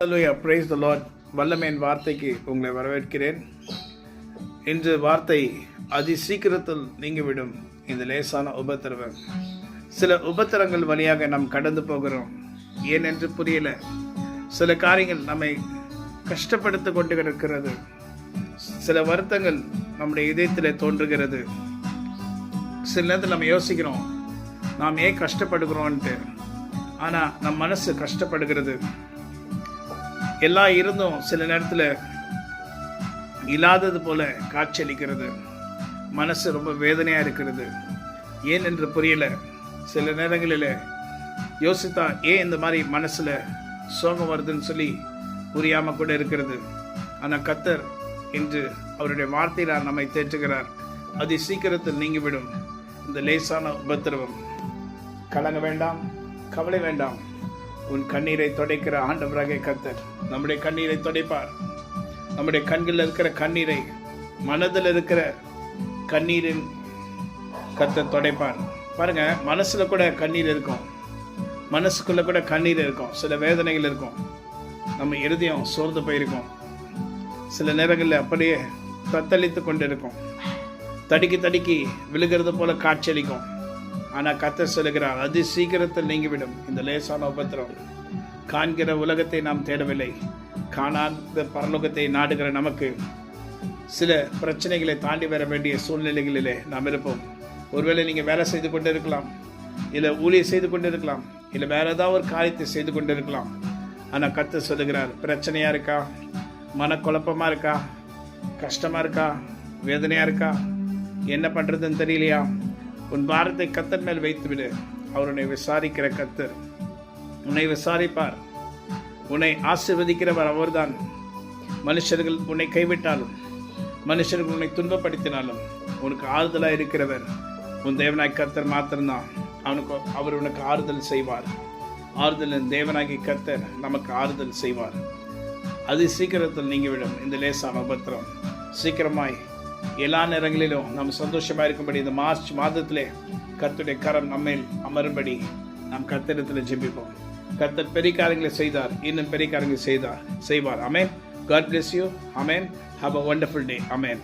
Hallelujah, praise the Lord. வல்லமையின் வார்த்தைக்கு உங்களை வரவேற்கிறேன். இன்று வார்த்தை அதி சீக்கிரத்தில் நீங்கிவிடும் இந்த லேசான உபத்திரவம். சில உபத்திரங்கள் வழியாக நாம் கடந்து போகிறோம். ஏனென்று புரியல. சில காரியங்கள் நம்மை கஷ்டப்படுத்தி கொண்டு இருக்கிறது. சில வருத்தங்கள் நம்முடைய இதயத்தில் தோன்றுகிறது. சில நேரத்தில் நம்ம யோசிக்கிறோம், நாம் ஏன் கஷ்டப்படுகிறோன்ட்டு. ஆனால் நம் மனசு கஷ்டப்படுகிறது. எல்லாம் இருந்தும் சில நேரத்தில் இல்லாதது போல காட்சியளிக்கிறது. மனசு ரொம்ப வேதனையாக இருக்கிறது. ஏன் என்று புரியல. சில நேரங்களில் யோசித்தா ஏன் இந்த மாதிரி மனசில் சோகம் வருதுன்னு சொல்லி புரியாமல் கூட இருக்கிறது. ஆனால் கர்த்தர் இன்று அவருடைய வார்த்தையினால் நம்மை தேற்றுகிறார். அதி சீக்கிரத்தில் நீங்கிவிடும் இந்த லேசான உபத்திரவம். கலங்க வேண்டாம், கவலை வேண்டாம். உன் கண்ணீரை துடைக்கிற ஆண்டவராகிய கர்த்தர் நம்முடைய கண்ணீரை துடைப்பார். நம்முடைய கண்களில் இருக்கிற கண்ணீரை, மனதில் இருக்கிற கண்ணீரின் கர்த்தர் துடைப்பார். பாருங்க, மனசுல கூட கண்ணீர் இருக்கும், மனசுக்குள்ள கூட கண்ணீர் இருக்கும். சில வேதனைகள் இருக்கும். நம்ம இருதயம் சோர்ந்து போயிருக்கும். சில நேரங்களில் அப்படியே தத்தளித்து கொண்டு இருக்கும். தடுக்கி தடுக்கி விழுகிறது போல காட்சியளிக்கும். ஆனால் கர்த்தர் சொல்லுகிறார், அதி சீக்கிரத்தில் நீங்கிவிடும் இந்த லேசான உபத்திரம். காண்கிற உலகத்தை நாம் தேடவில்லை, காணாத பரலோகத்தை நாடுகிற நமக்கு சில பிரச்சனைகளை தாண்டி வர வேண்டிய சூழ்நிலைகளிலே நாம் இருப்போம். ஒருவேளை நீங்கள் வேலை செய்து கொண்டு இருக்கலாம், இல்லை ஊழியர் செய்து கொண்டு இருக்கலாம், இல்லை வேற ஏதாவது ஒரு காரியத்தை செய்து கொண்டு இருக்கலாம். ஆனால் கர்த்தர் சொல்லுகிறார், பிரச்சனையாக இருக்கா, மனக்குழப்பமாக இருக்கா, கஷ்டமாக இருக்கா, வேதனையாக இருக்கா, என்ன பண்ணுறதுன்னு தெரியலையா, உன் பாரத்தை கர்த்தர் மேல் வைத்துவிடு. அவர் உன்னை விசாரிக்கிற கர்த்தர். உன்னை விசாரிப்பார். உன்னை ஆசீர்வதிக்கிறவர் அவர்தான். மனுஷர்கள் உன்னை கைவிட்டாலும், மனுஷர்கள் உன்னை துன்பப்படுத்தினாலும் உனக்கு ஆறுதலாக இருக்கிறவர் உன் தேவனாய் கர்த்தர் மாத்திரம்தான். அவர் உனக்கு ஆறுதல் செய்வார். ஆறுதலின் தேவனாகி கர்த்தர் நமக்கு ஆறுதல் செய்வார். அது சீக்கிரத்தில் நீங்கிவிடும் இந்த லேசான உபத்திரம். சீக்கிரமாய் எல்லா நேரங்களிலும் நாம் சந்தோஷமாக இருக்கும்படி இந்த மார்ச் மாதத்திலே கர்த்தருடைய கரம் நம்மேல் அமரும்படி நாம் கர்த்தரிடத்தில் ஜெபிப்போம். கர்த்தர் பெரிய காரியங்களை செய்தார், இன்னும் பெரிய காரியங்களை செய்வார். ஆமென். God bless you. Amen. Have a wonderful day. Amen.